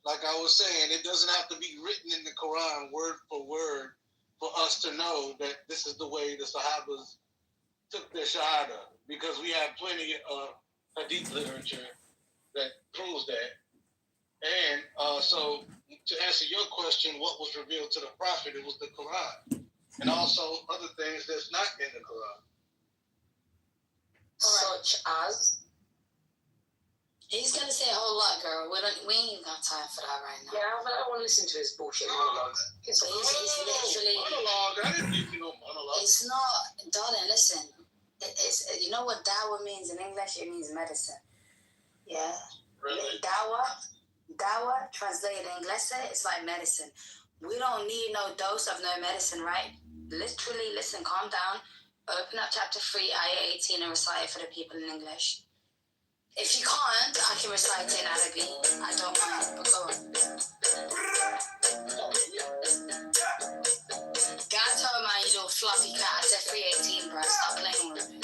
like I was saying, it doesn't have to be written in the Quran word for word for us to know that this is the way the Sahabas took their shahada, because we have plenty of hadith literature that proves that. And so, to answer your question, what was revealed to the Prophet? It was the Quran, and also other things that's not in the Quran. Such as? He's gonna say a whole lot, girl. We ain't got time for that right now. Yeah, but I don't want to listen to his bullshit monologue. He's literally monologue. I didn't give you no monologue. It's not, darling. Listen, it's you know what dawa means in English? It means medicine. Yeah. Really? Dawa translated in English, it's like medicine. We don't need no dose of no medicine, right? Literally, listen, calm down. Open up chapter 3, ayah 18, and recite it for the people in English. If you can't, I can recite it in Arabic. I don't mind, but go on. Gato, man, you little fluffy cat. I said 318, bro. Stop playing with me.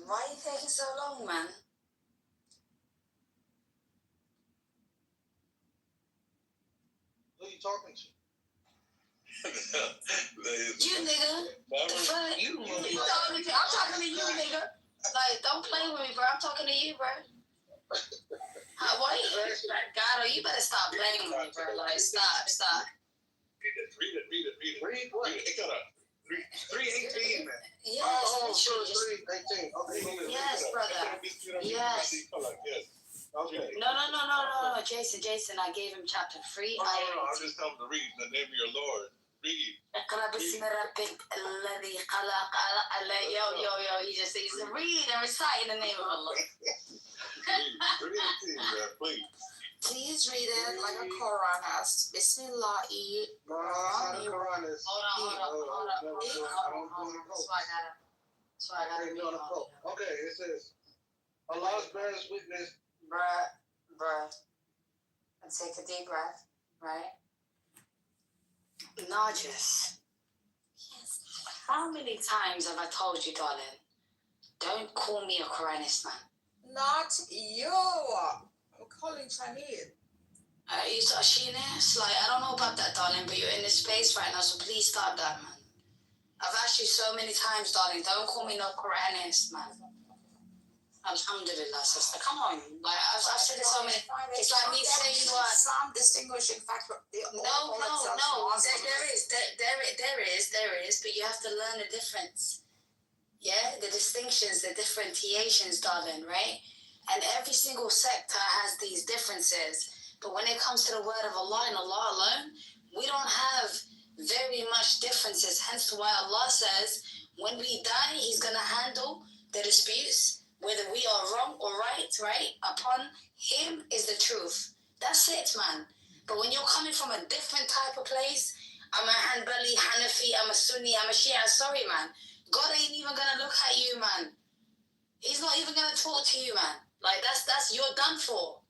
Why are you taking so long, man? Who are you talking to? You, nigga. The fuck? You talking to? I'm talking to you, nigga. Like, don't play with me, bro. I'm talking to you, bro. Why you? God, you better stop playing with me, bro. Like, stop. Read it. Read what? It got a 318, man. Yes. Oh, sure, 318. Okay. Yes, brother. Yes. Okay. No, Jason, I gave him chapter 3. No, I'm just telling him to read in the name of your Lord. Read. Yo, he just says, read and recite in the name of Allah. Read it, please. Please read it like a Quranist. Bismillah-i. No, the Quranist. Hold on. So I gotta read all. Okay, it says, Allah bears witness. Bruh. And take a deep breath, right? Nargis. Yes. How many times have I told you, darling? Don't call me a Quranist, man. Not you. I'm calling Chinese. You start Sheeness? Like, I don't know about that, darling, but you're in this space right now, so please stop that, man. I've asked you so many times, darling, don't call me no Quranist, man. Alhamdulillah, sister. Come on. Like, I've said it so many times. It's like me saying what? Some distinguishing factor. No. There is, but you have to learn the difference. Yeah? The distinctions, the differentiations, darling, right? And every single sector has these differences. But when it comes to the word of Allah and Allah alone, we don't have very much differences. Hence why Allah says, when we die, He's going to handle the disputes, whether we are wrong or right? Upon Him is the truth. That's it, man. But when you're coming from a different type of place, I'm a Hanbali, Hanafi, I'm a Sunni, I'm a Shia, sorry, man. God ain't even going to look at you, man. He's not even going to talk to you, man. Like, that's you're done for.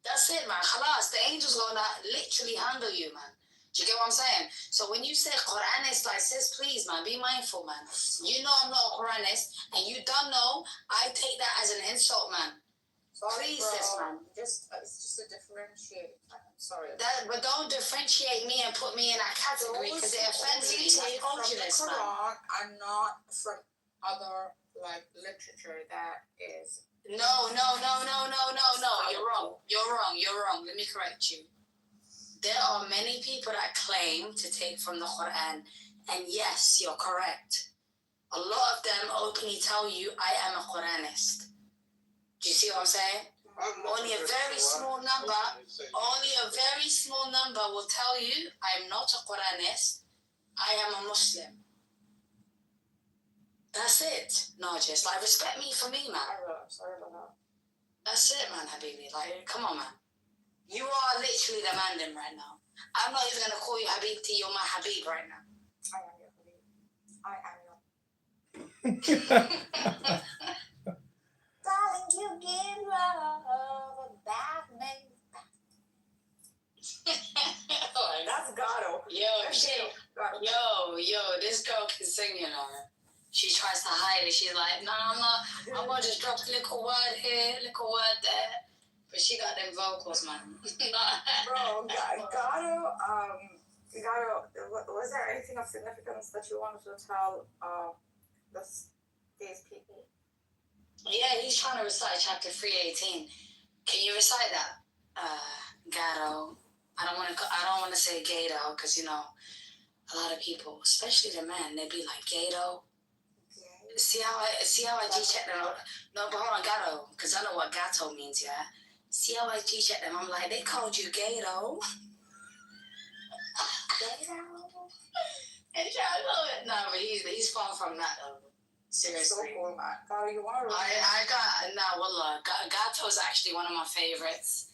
That's it, man. Khalas, the angel's going to literally handle you, man. Do you get what I'm saying? So when you say Quranist, like, sis, please, man, be mindful, man. You know I'm not a Quranist, and you don't know, I take that as an insult, man. Sorry, please, bro. sis, man. It's just a differentiate. I'm sorry. But don't differentiate me and put me in that category because it offends me. I told you this, man. Quran and not from other, like, literature that is... No. You're wrong. Let me correct you. There are many people that claim to take from the Quran, and yes, you're correct. A lot of them openly tell you, I am a Quranist. Do you see what I'm saying? Only a very small number will tell you, I am not a Quranist, I am a Muslim. That's it. No, just like, respect me for me, man. Sorry about that. That's it, man, Habibi. Like, come on, man. You are literally the man then right now. I'm not even gonna call you Habibti. You're my Habib right now. I am your Habib. I am your. Darling, you give love that makes. That's Gato. Yo, this girl can sing, you know. She tries to hide it. She's like, nah, I'm not. I'm gonna just drop a little word here, little word there. But she got them vocals, man. Bro, Gato, was there anything of significance that you wanted to tell these people? Yeah, he's trying to recite chapter 318. Can you recite that? Gato. I don't want to say Gato because you know a lot of people, especially the men, they be like Gato. See how I G-check them? No, but hold on, Gato, because I know what Gato means, yeah? See how I G-check them? I'm like, they called you Gato. Gato? And no, but he's far from that, though. Seriously. So cool, man. Gato, you want to wallah, Gato's actually one of my favorites.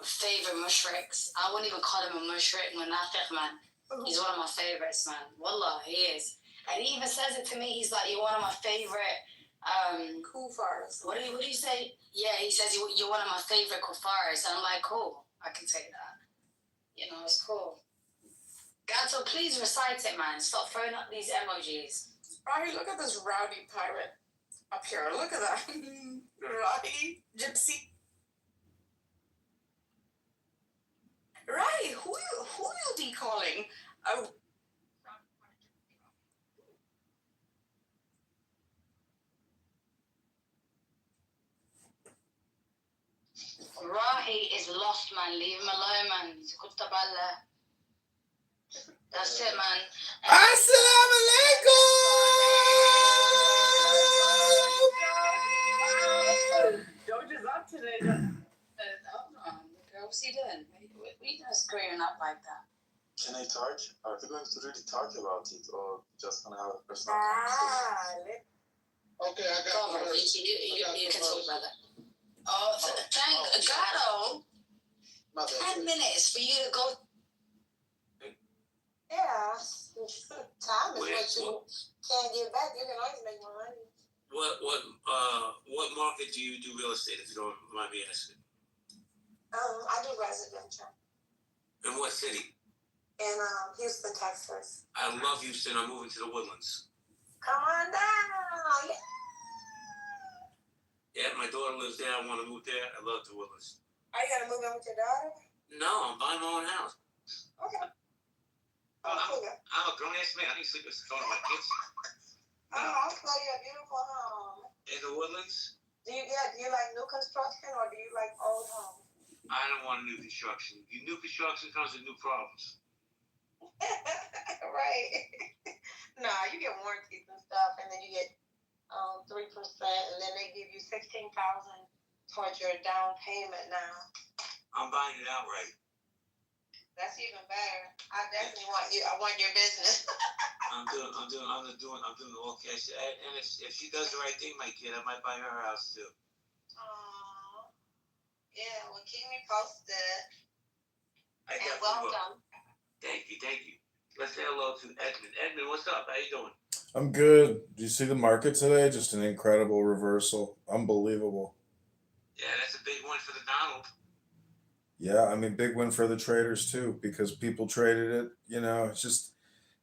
Favorite mushricks. I wouldn't even call him a mushrik, munafiq, man. He's one of my favorites, man. Wallah, he is. And he even says it to me. He's like, you're one of my favorite kufars. What do you say? Yeah, he says you're one of my favorite kufars. And I'm like, cool, I can take that. You know, it's cool. Gato, please recite it, man. Stop throwing up these emojis. Right, look at this rowdy pirate up here. Look at that. Rowdy gypsy. Right, who you be calling? Rahi is lost, man. Leave him alone, man. He's a kutaballa. That's it, man. Assalamu alaikum! George is up today. Hold on. What's he doing? What are you doing screwing up like that? Can I talk? Are we going to really talk about it or just gonna have a personal conversation? Okay, I got the verse. You can talk about that. Oh, thank God. 10 minutes for you to go. Yeah. Time is what you can't get back. You can always make more money. What market do you do real estate, if you don't mind me asking? I do residential. In what city? In Houston, Texas. I love Houston. I'm moving to the Woodlands. Come on down. Yeah. Yeah, my daughter lives there. I want to move there. I love the Woodlands. Are you gonna move in with your daughter? No, I'm buying my own house. Okay. I'm a grown ass man. I need to sleep with the phone of my kids. I'll show you a beautiful home. In the Woodlands? Do you like new construction or do you like old homes? I don't want new construction. New construction comes with new problems. Right. Nah, you get warranties and stuff, and then you get 3%, and then they give you $16,000 towards your down payment. Now, I'm buying it outright. that's even better. I definitely want you. I want your business. I'm doing all cash. And if she does the right thing, my kid, I might buy her house too. Aww. Yeah. Well, keep me posted. I And definitely will. welcome. Thank you. Let's say hello to Edmund. Edmund, what's up? How you doing? I'm good. Do you see the market today? Just an incredible reversal. Unbelievable. Yeah, that's a big one for the Donald. Yeah, I mean, big win for the traders too, because people traded it. You know, it's just,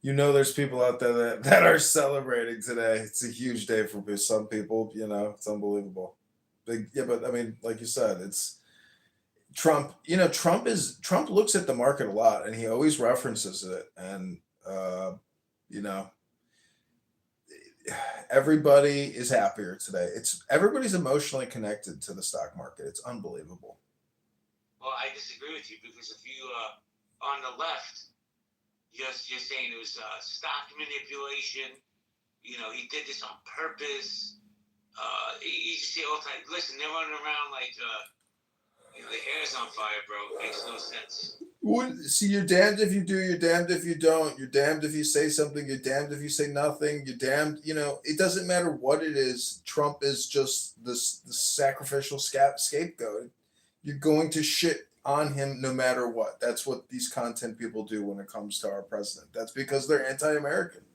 there's people out there that are celebrating today. It's a huge day for some people. It's unbelievable. Big, yeah, but I mean, like you said, it's Trump. Trump looks at the market a lot, and he always references it. And you know, everybody is happier today. Everybody's emotionally connected to the stock market. It's unbelievable. Well, I disagree with you because if you on the left, you're saying it was stock manipulation. He did this on purpose. You just say all the time, listen, they're running around like the hair's on fire, bro. It makes no sense. See, you're damned if you do, you're damned if you don't. You're damned if you say something, you're damned if you say nothing. You're damned, it doesn't matter what it is. Trump is just the sacrificial scapegoat. You're going to shit on him no matter what. That's what these content people do when it comes to our president. That's because they're anti American.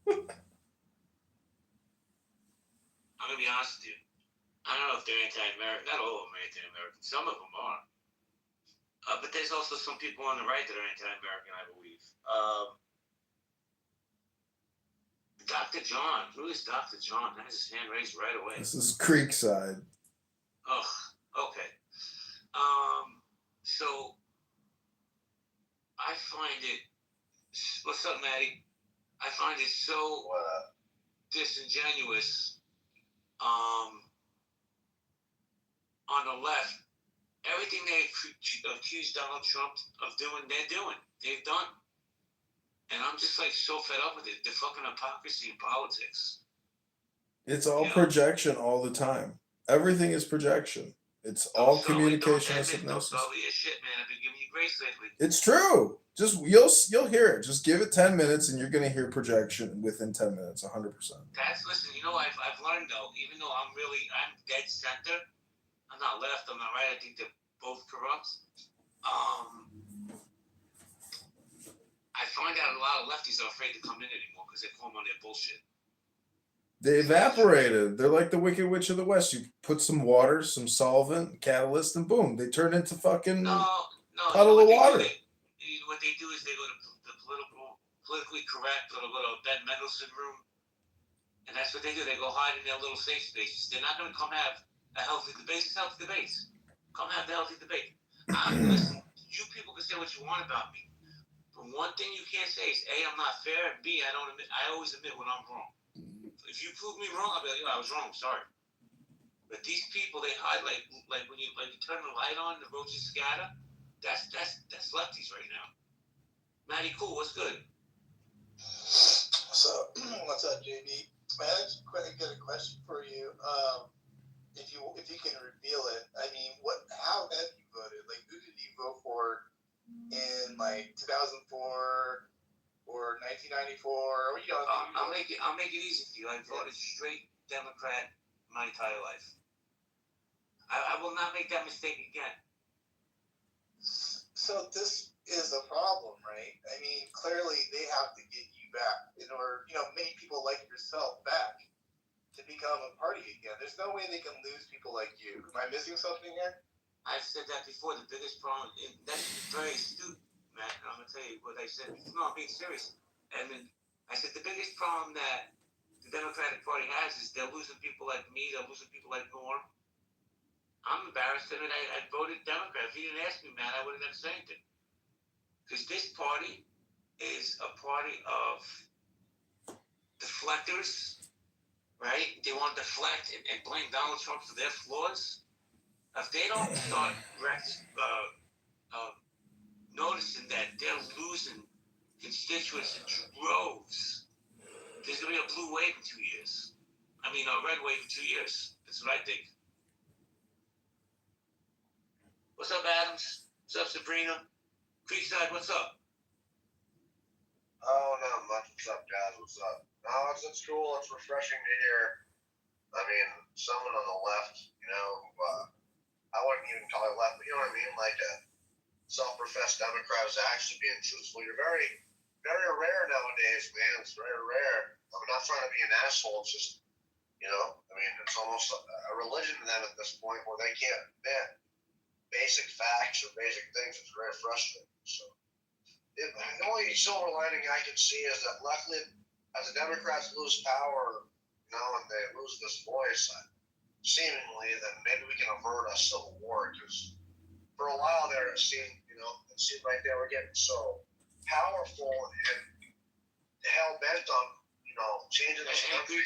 I'm gonna be honest with you. I don't know if they're anti-American. Not all of them are anti-American. Some of them are. But there's also some people on the right that are anti-American, I believe. Dr. John. Who is Dr. John? That has his hand raised right away. This is Creekside. Oh, okay. So I find it. What's up, Maddie? I find it so disingenuous. On the left, everything they accuse Donald Trump of doing, they've done. And I'm just like so fed up with it. The fucking hypocrisy in politics. It's all projection all the time. Everything is projection. It's all communication of hypnosis. Don't sell your shit, man. I've been giving you grace lately. It's true. Just you'll hear it. Just give it 10 minutes and you're gonna hear projection within 10 minutes, 100%. Listen, I've learned though, even though I'm dead center, I'm not left, I'm not right, I think they're both corrupt. I find out a lot of lefties are afraid to come in anymore because they call them on their bullshit. They evaporated. They're like the Wicked Witch of the West. You put some water, some solvent, catalyst, and boom, they turn into fucking puddle of water. What they do is they go to the politically correct, or go to Ben Mendelsohn room, and that's what they do. They go hide in their little safe spaces. They're not going to come have a healthy debate. It's healthy debates. Come have the healthy debate. Listen, you people can say what you want about me, but one thing you can't say is A, I'm not fair, and B, I always admit when I'm wrong. If you prove me wrong, I'll be like, I was wrong, sorry. But these people, they hide like when you turn the light on, the roaches scatter. That's lefties right now. Matty, cool. What's good? What's up, JB? Man, I just quite a good question for you. If you can reveal it, I mean, how have you voted? Like, who did you vote for in like 2004 or 1994? I'll make it easy for you. I voted straight Democrat my entire life. I will not make that mistake again. So this is a problem, right? I mean, clearly they have to get you back in order, many people like yourself back to become a party again. There's no way they can lose people like you. Am I missing something here? I've said that before. The biggest problem, that's very astute, Matt. I'm going to tell you what I said. No, I'm being serious. And I said the biggest problem that the Democratic Party has is they're losing people like me. They're losing people like Norm. I'm embarrassed that I voted Democrat. If you didn't ask me, Matt, I wouldn't have said anything. Because this party is a party of deflectors, right? They want to deflect and blame Donald Trump for their flaws. If they don't start noticing that they're losing constituents in droves, there's going to be a blue wave in 2 years. I mean, a red wave in 2 years. That's what I think. What's up, Adams? What's up, Sabrina? Creekside, what's up? Oh, not much. What's up, guys? What's up? No, it's cool. It's refreshing to hear. I mean, someone on the left, I wouldn't even call it left, but you know what I mean? Like a self-professed Democrat is actually being truthful. You're very, very rare nowadays, man. It's very rare. I'm not trying to be an asshole. It's just, it's almost a religion to them at this point where they can't admit basic facts or basic things. It's very frustrating. So the only silver lining I can see is that luckily, as the Democrats lose power, and they lose this voice, seemingly, then maybe we can avert a civil war. Because for a while there, it seemed like they were getting so powerful and hell bent on, changing this country.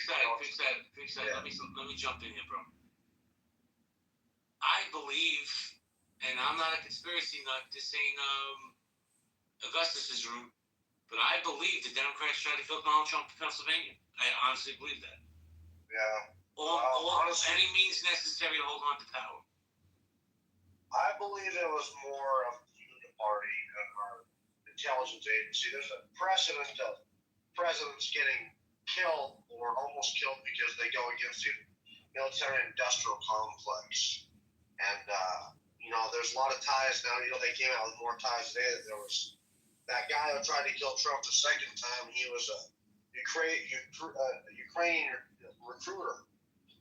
Creekside, let me jump in here, bro. I believe. And I'm not a conspiracy nut. This ain't Augustus's room. But I believe the Democrats tried to kill Donald Trump in Pennsylvania. I honestly believe that. Yeah. All any means necessary to hold on to power. I believe it was more of the party and our intelligence agency. There's a precedent of presidents getting killed or almost killed because they go against the military-industrial complex. And, there's a lot of ties now. They came out with more ties today. There was that guy who tried to kill Trump the second time. He was a Ukrainian recruiter.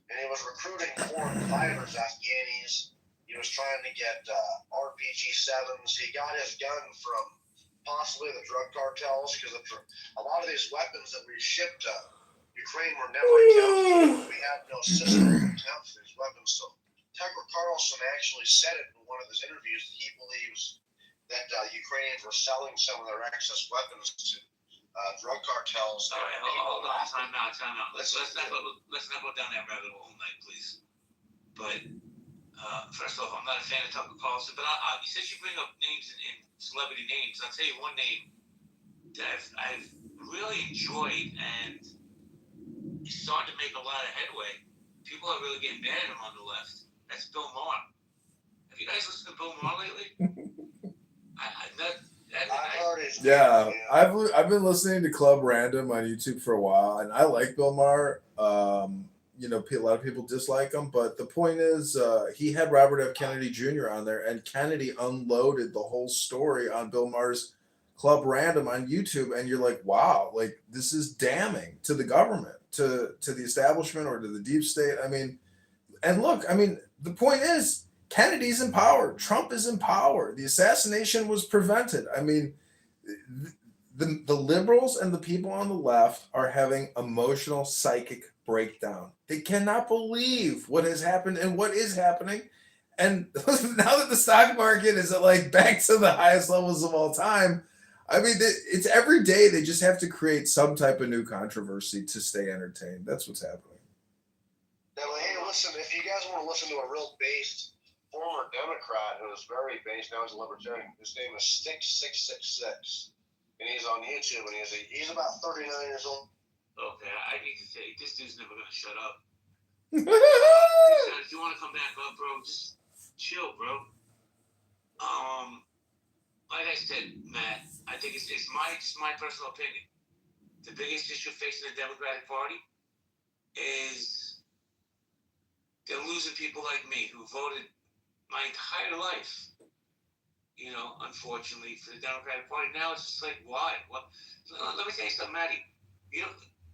And he was recruiting foreign fighters, Afghanis. He was trying to get RPG-7s. He got his gun from possibly the drug cartels because a lot of these weapons that we shipped to Ukraine were never accounted for. We had no system to account for these weapons. So Tucker Carlson actually said it in one of his interviews that he believes that Ukrainians were selling some of their excess weapons to drug cartels. All right, hold on. Time out. Let's not go down that rabbit hole all night, please. But first off, I'm not a fan of Tucker Carlson, but since you bring up names and celebrity names, I'll tell you one name that I've really enjoyed and he's starting to make a lot of headway. People are really getting mad at him on the left. That's Bill Maher. Have you guys listened to Bill Maher lately? Yeah, I've been listening to Club Random on YouTube for a while, and I like Bill Maher. A lot of people dislike him, but the point is, he had Robert F. Kennedy Jr. on there, and Kennedy unloaded the whole story on Bill Maher's Club Random on YouTube, and you're like, wow, like this is damning to the government, to the establishment, or to the deep state. I mean, and look, I mean, the point is, Kennedy's in power. Trump is in power. The assassination was prevented. I mean, the liberals and the people on the left are having emotional psychic breakdown. They cannot believe what has happened and what is happening. And now that the stock market is at like back to the highest levels of all time, I mean, it's every day they just have to create some type of new controversy to stay entertained. That's what's happening. Now, hey, listen, if you guys want to listen to a real based former Democrat who is very based, now he's a libertarian, his name is Stick666. And he's on YouTube, and he's about 39 years old. Okay, I need to say, this dude's never going to shut up. If you want to come back up, bro, just chill, bro. Like I said, Matt, I think it's my personal opinion. The biggest issue facing the Democratic Party is they're losing people like me who voted my entire life, unfortunately, for the Democratic Party. Now it's just like, why? What? Let me tell you something, Maddie.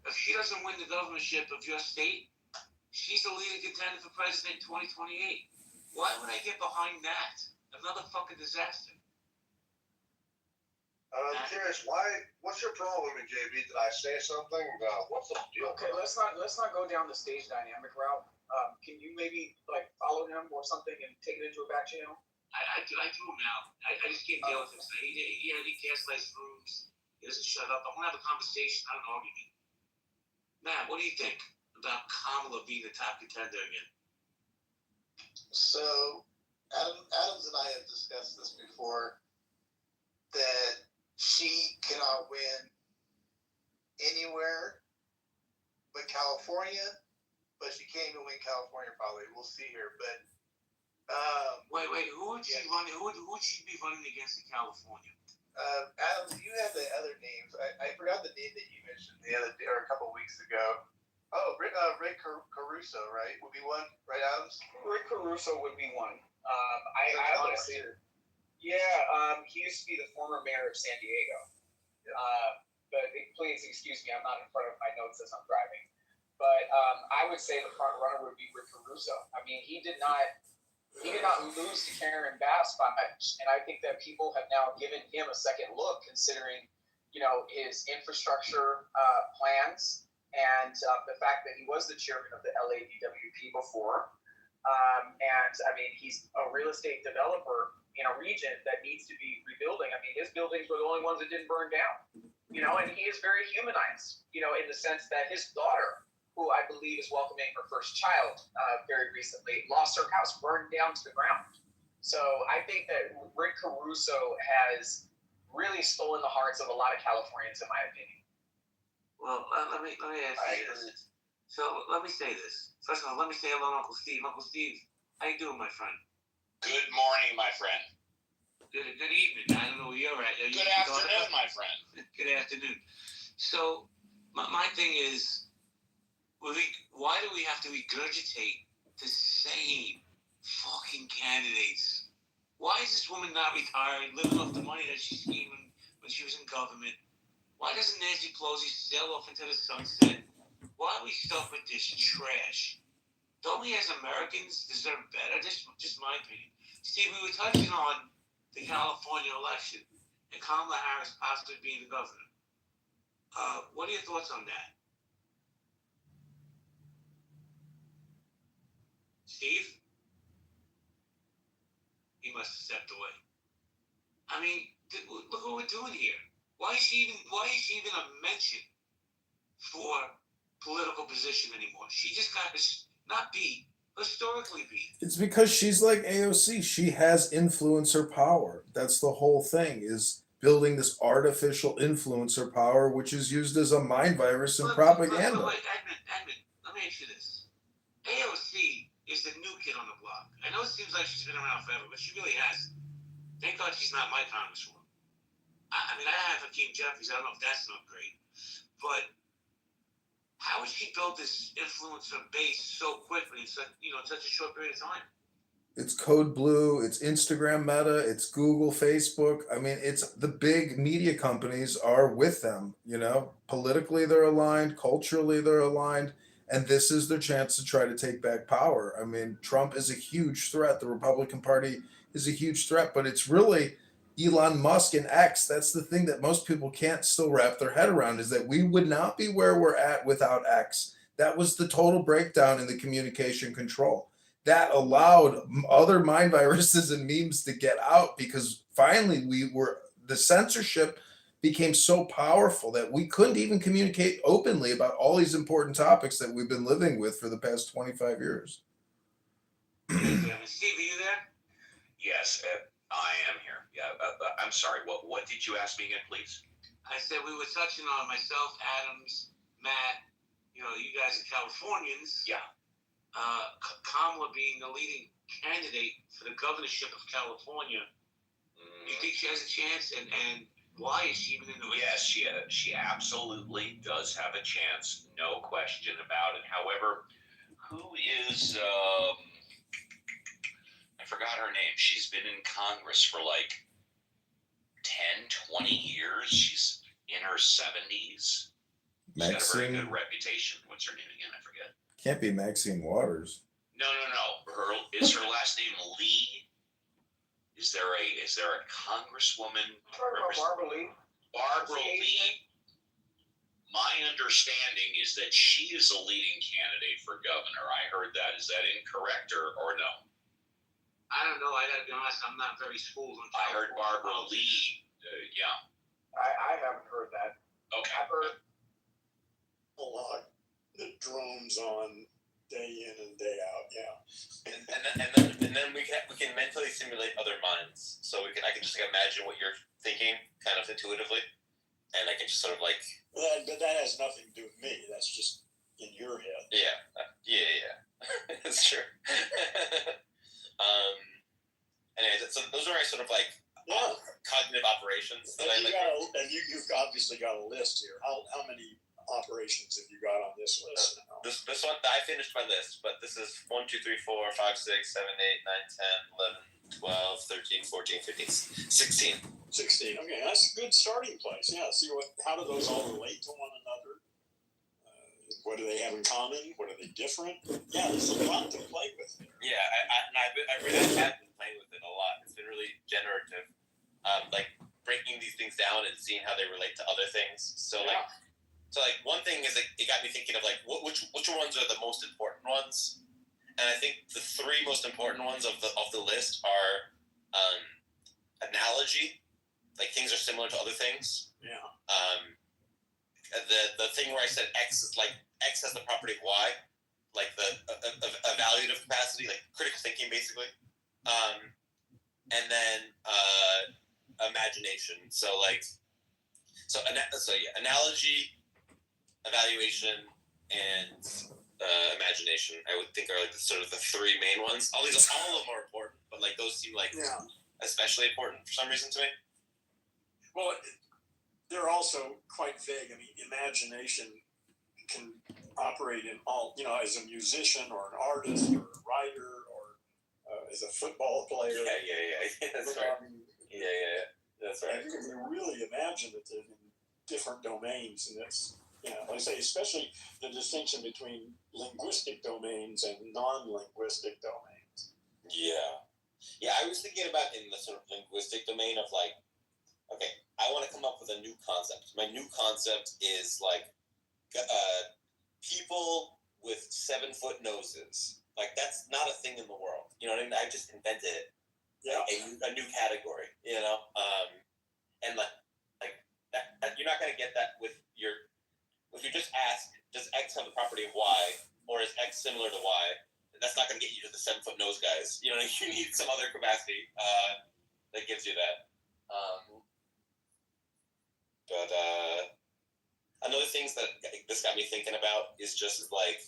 If she doesn't win the governorship of your state, she's the leading contender for president in 2028. Why would I get behind that? Another fucking disaster. I'm curious, what's your problem with JB? Did I say something? What's the deal? Okay, let's not go down the stage dynamic route. Can you maybe follow him or something and take it into a back channel? I do him now. I just can't deal with him. So he gaslights rooms. He doesn't shut up. I want to have a conversation, not an argument. Matt, what do you think about Kamala being the top contender again? So, Adams and I have discussed this before, that she cannot win anywhere but California, but she can't even win California probably. We'll see here. But wait, who would she run? Who would she be running against in California? Adams, you had the other names. I forgot the name that you mentioned the other day or a couple weeks ago. Oh, Rick Caruso, right? Would be one, right, Adams? Rick Caruso would be one. I would say, he used to be the former mayor of San Diego. But please excuse me, I'm not in front of my notes as I'm driving. But I would say the front runner would be Rick Caruso. I mean, he did not lose to Karen Bass by much, and I think that people have now given him a second look, considering his infrastructure plans and the fact that he was the chairman of the LADWP before. And I mean, he's a real estate developer in a region that needs to be rebuilding. I mean, his buildings were the only ones that didn't burn down. And he is very humanized. In the sense that his daughter, who I believe is welcoming her first child very recently, lost her house, burned down to the ground. So I think that Rick Caruso has really stolen the hearts of a lot of Californians, in my opinion. Well, let me ask you this. So let me say this. First of all, let me say hello, Uncle Steve. Uncle Steve, how you doing, my friend? Good morning, my friend. Good evening. I don't know where you're at. Good afternoon, my friend. Good afternoon. So, my thing is, why do we have to regurgitate the same fucking candidates? Why is this woman not retired, living off the money that she scheming when she was in government? Why doesn't Nancy Pelosi sail off into the sunset? Why are we stuck with this trash? Don't we as Americans deserve better? Just my opinion. Steve, we were touching on the California election and Kamala Harris possibly being the governor. What are your thoughts on that? Steve? He must have stepped away. I mean, look what we're doing here. Why is she even a mention for political position anymore? She just got not beat, historically beat. It's because she's like AOC. She has influencer power. That's the whole thing, is building this artificial influencer power, which is used as a mind virus and propaganda. But wait, Edmund, let me ask you this. AOC is the new kid on the block. I know it seems like she's been around forever, but she really hasn't. Thank God she's not my congresswoman. I mean, I have Hakeem Jeffries. I don't know if that's not great. But how would she build this influencer base so quickly in such a short period of time? It's Code Blue, it's Instagram Meta, it's Google, Facebook. I mean, it's the big media companies are with them, Politically they're aligned, culturally they're aligned, and this is their chance to try to take back power. I mean, Trump is a huge threat. The Republican Party is a huge threat, but it's really Elon Musk and X. That's the thing that most people can't still wrap their head around, is that we would not be where we're at without X. That was the total breakdown in the communication control. That allowed other mind viruses and memes to get out, because finally the censorship became so powerful that we couldn't even communicate openly about all these important topics that we've been living with for the past 25 years. Steve, are you there? Yes, I am here. Yeah, I'm sorry. What did you ask me again, please? I said we were touching on myself, Adams, Matt. You guys are Californians. Yeah. Kamala being the leading candidate for the governorship of California. You think she has a chance, and why is she even in the race? Yes, she absolutely does have a chance, no question about it. However, who is I forgot her name. She's been in Congress for like 10, 20 years. She's in her 70s. She's got a very good reputation. What's her name again? I forget. Can't be Maxine Waters. No. Is her last name Lee? Is there a congresswoman? Barbara Lee. Barbara Lee. My understanding is that she is a leading candidate for governor. I heard that. Is that incorrect or no? I don't know. I gotta be honest. I'm not very schooled on I heard Barbara Lee. Yeah. I haven't heard that. Okay. I've heard a lot. The drones on day in and day out. Yeah. And then we can mentally simulate other minds. So I can just imagine what you're thinking, kind of intuitively, and I can just sort of like. But that has nothing to do with me. That's just in your head. Yeah. That's true. Anyway, so those are my sort of like cognitive operations that You've obviously got a list here. How many operations have you got on this list now? This one, I finished my list, but this is 1, 2, 3, 4, 5, 6, 7, 8, 9, 10, 11, 12, 13, 14, 15, 16. 16. Okay, that's a good starting place. Yeah. See how do those all relate to one another? What do they have in common? What are they different? Yeah, there's a lot to play with there. Yeah, I really have been playing with it a lot. It's been really generative, like breaking these things down and seeing how they relate to other things. So one thing is it got me thinking of like which ones are the most important ones, and I think the 3 most important ones of the list are analogy, like things are similar to other things. Yeah. The thing where I said X has the property of Y, like the evaluative capacity, like critical thinking, basically. And then imagination. Analogy, evaluation, and imagination. I would think are like the 3 main ones. All of them are important, but like those seem like Yeah. especially important for some reason to me. Well, they're also quite vague. I mean, imagination can operate in all, as a musician or an artist or a writer or as a football player. Yeah. That's right. I mean, Yeah. That's right. you can be really imaginative in different domains, and it's, like I say, especially the distinction between linguistic domains and non-linguistic domains. Yeah, I was thinking about in the sort of linguistic domain of like, okay, I want to come up with a new concept. My new concept is like people with 7-foot noses. Like, that's not a thing in the world. You know what I mean? I just invented it. Yeah. A new category, and like that, you're not going to get that with if you just ask, does X have the property of Y, or is X similar to Y? That's not going to get you to the 7-foot nose guys. You need some other capacity that gives you that. But another thing that this got me thinking about is just like,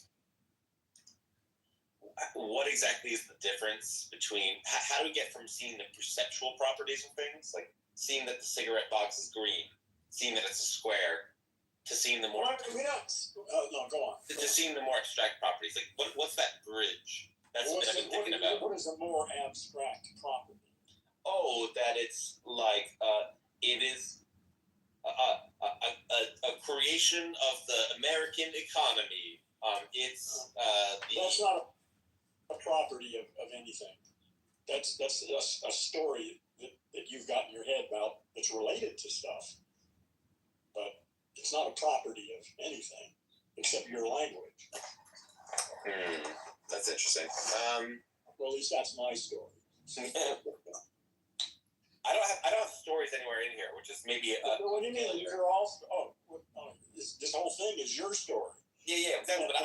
what exactly is the difference between how do we get from seeing the perceptual properties of things, like seeing that the cigarette box is green, seeing that it's a square, to seeing the more go on. To seeing the more abstract properties? Like what's that bridge? That's what I've been thinking about. What is a more abstract property? Oh, that it's like it is a creation of the American economy. It's That's not a property of anything. That's a story that you've got in your head about that's related to stuff, but it's not a property of anything except your language. That's interesting. Well, at least that's my story. I don't have stories anywhere in here, which is maybe what do you mean? You're all this whole thing is your story. Yeah, exactly. But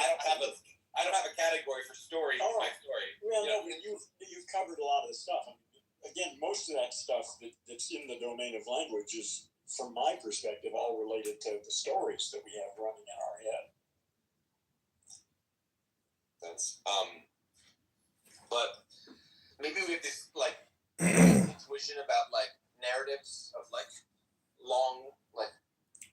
I don't have a category for story. Oh, my story. Well, no, you've covered a lot of the stuff. I mean, again, most of that stuff that's in the domain of language is, from my perspective, all related to the stories that we have running in our head. But maybe we have this like intuition about like narratives of like long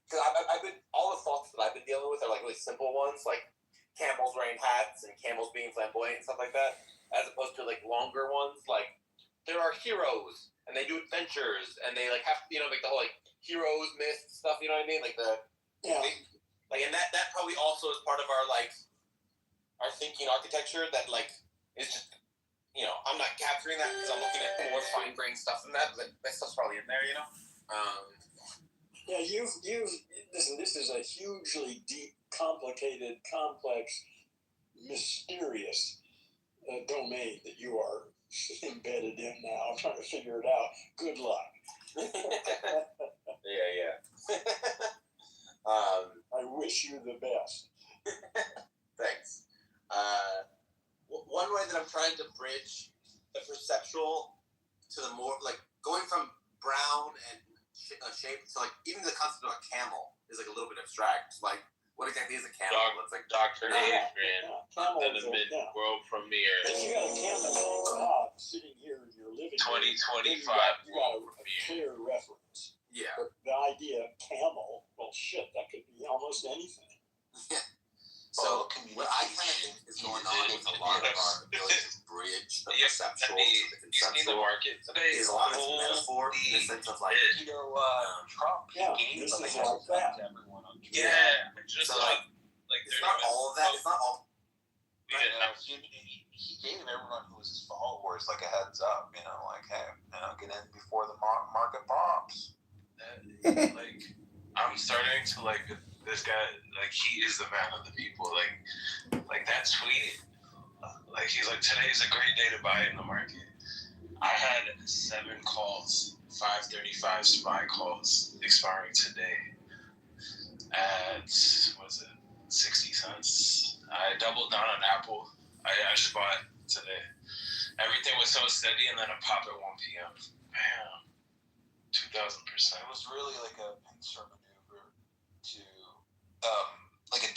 because I've been all the thoughts that I've been dealing with are like really simple ones, like camels wearing hats and camels being flamboyant and stuff like that, as opposed to like longer ones like there are heroes and they do adventures and they like have like the whole like heroes myth stuff, you know what I mean, like and that probably also is part of our like our thinking architecture that like is just I'm not capturing that because I'm looking at more fine grained stuff than that, but that stuff's probably in there, Yeah, you've listen. This is a hugely deep, complicated, complex, mysterious domain that you are embedded in now. I'm trying to figure it out. Good luck. Yeah. I wish you the best. Thanks. One way that I'm trying to bridge the perceptual to the more like going from brown and shape to like even the concept of a camel is like a little bit abstract. Like what exactly is a camel? It's like Dr. Adrian, the mid-world premiere. If you got a camel sitting here in your living room, 2025 world premiere. Clear reference. Yeah. But the idea of camel, well, shit, that could be almost anything. Yeah. So what I kind of think is going on with a lot of our ability to bridge the perceptual to the conceptual is a lot of metaphor in the sense of like Trump this is like that. Just so like it's not all of that. It's not all. He gave everyone who was his followers like a heads up, like, hey, get in before the market pops. Like, I'm starting to like this guy. Like, he is the man of the people. Like that tweet. Like, he's like, today's a great day to buy in the market. I had 7 calls, 535 spy calls expiring today at 60 cents. I doubled down on Apple. I just bought today. Everything was so steady, and then a pop at 1 p.m. Bam, 2,000%. It was really like a pincer maneuver to like a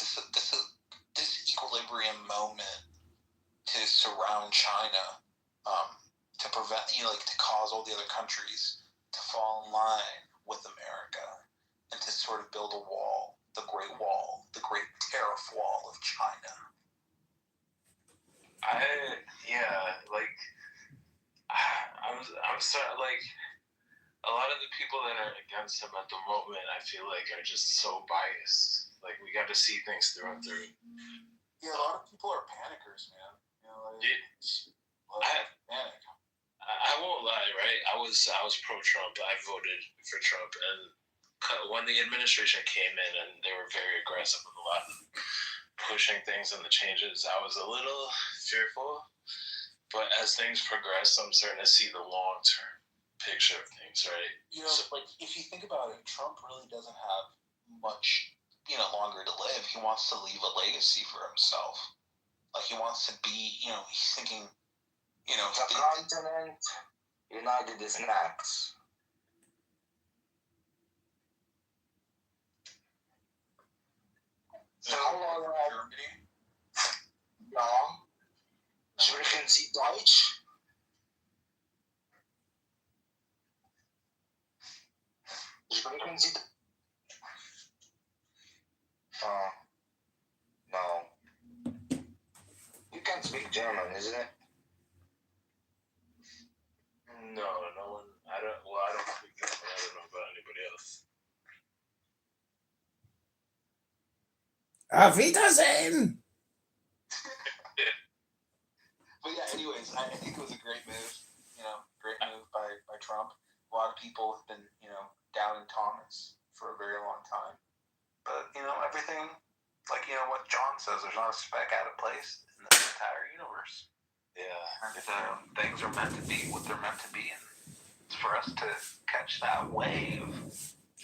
disequilibrium moment to surround China to prevent, to cause all the other countries to fall in line with America and to sort of build a wall, the Great Wall, the Great Tariff Wall of China. I'm sorry, like, a lot of the people that are against him at the moment, I feel like are just so biased. Like, we got to see things through and through. Yeah, a lot of people are panickers, man. Panic. I won't lie, right? I was pro-Trump. I voted for Trump, and when the administration came in and they were very aggressive with a lot of pushing things and the changes, I was a little fearful. But as things progress, I'm starting to see the long-term picture of things, right? If you think about it, Trump really doesn't have much, longer to live. He wants to leave a legacy for himself. Like, he wants to be, he's thinking, the continent united is next. So, Germany? Ja. Sprechen Sie Deutsch? Sprechen Sie no. You can speak German, isn't it? No one. I don't speak German. I don't know about anybody else. Auf Wiedersehen! But yeah, anyways, I think it was a great move. Great move by Trump. A lot of people have been, doubting Thomas for a very long time. But, everything, what John says, there's not a speck out of place in the entire universe. Yeah. And things are meant to be what they're meant to be. And it's for us to catch that wave.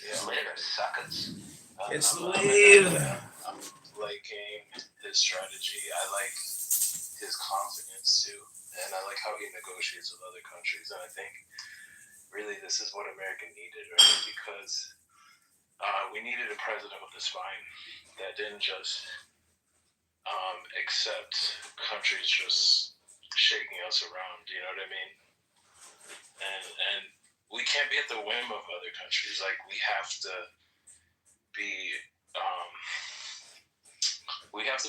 Yeah. Later, suckers. It's the wave. I'm liking his strategy. I like his confidence too, and I like how he negotiates with other countries. And I think really this is what America needed, right? Because we needed a president with a spine that didn't just accept countries just shaking us around. You know what I mean? And we can't be at the whim of other countries. Like, we have to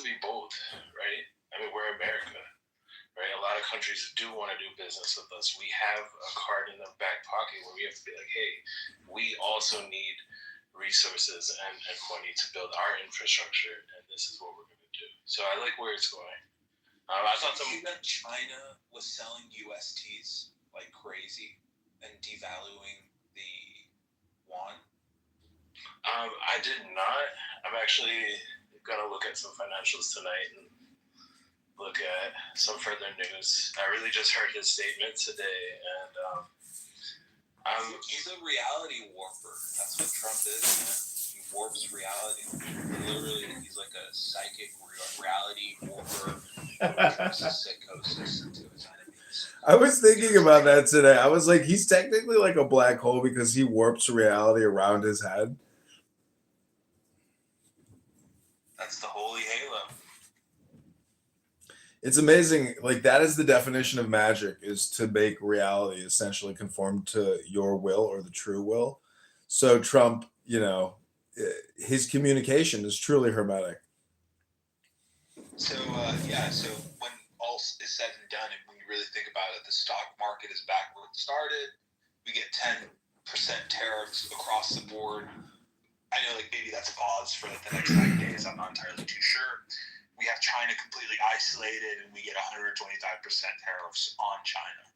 be bold, right? I mean, we're America, right? A lot of countries do want to do business with us. We have a card in the back pocket where we have to be like, hey, we also need resources and money to build our infrastructure, and this is what we're going to do. So I like where it's going. I thought that China was selling USTs like crazy and devaluing the yuan? I did not. I'm actually going to look at some financials tonight and look at some further news. I really just heard his statement today, and he's a reality warper. That's what Trump is, man. He warps reality. Literally, he's like a psychic reality warper. Psychosis into his enemies. I was thinking about that today. I was like, he's technically like a black hole because he warps reality around his head. That's the holy halo. It's amazing. Like, that is the definition of magic, is to make reality essentially conform to your will or the true will. So Trump, his communication is truly hermetic. So when all is said and done, and when you really think about it, the stock market is back where it started. We get 10% tariffs across the board. I know, maybe that's a pause for the next 90 days. I'm not entirely too sure. We have China completely isolated, and we get 125% tariffs on China.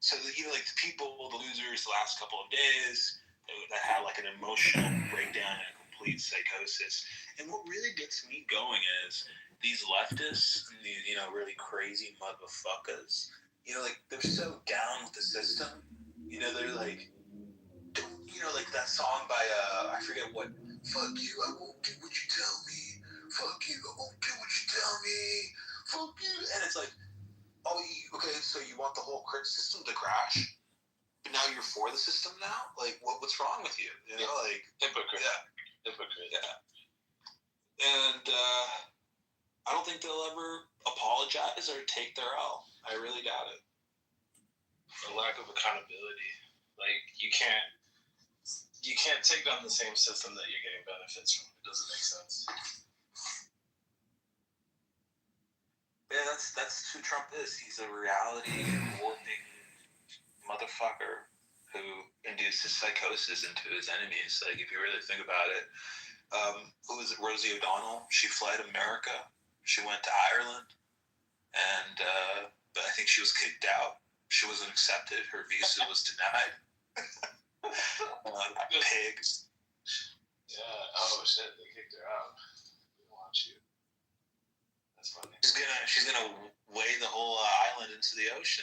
So, the people, the losers, the last couple of days, that had an emotional breakdown and a complete psychosis. And what really gets me going is these leftists, these, really crazy motherfuckers, they're so down with the system. They're like, that song by, I forget what, fuck you, I won't do what you tell me. Fuck you, I won't do what you tell me. Fuck you. And it's like, okay, so you want the whole system to crash? But now you're for the system now? What's wrong with you? Hypocrite. Yeah. Hypocrite. Yeah. And I don't think they'll ever apologize or take their L. I really doubt it. a lack of accountability. Like you can't take on the same system that you're getting benefits from. It doesn't make sense. Yeah, that's who Trump is. He's a reality warping motherfucker who induces psychosis into his enemies. Like, if you really think about it, who was it? Rosie O'Donnell. She fled America. She went to Ireland, and but I think she was kicked out. She wasn't accepted. Her visa was denied. Pigs. Yeah. Oh shit! They kicked her out. They want you. That's funny. She's gonna weigh the whole island into the ocean.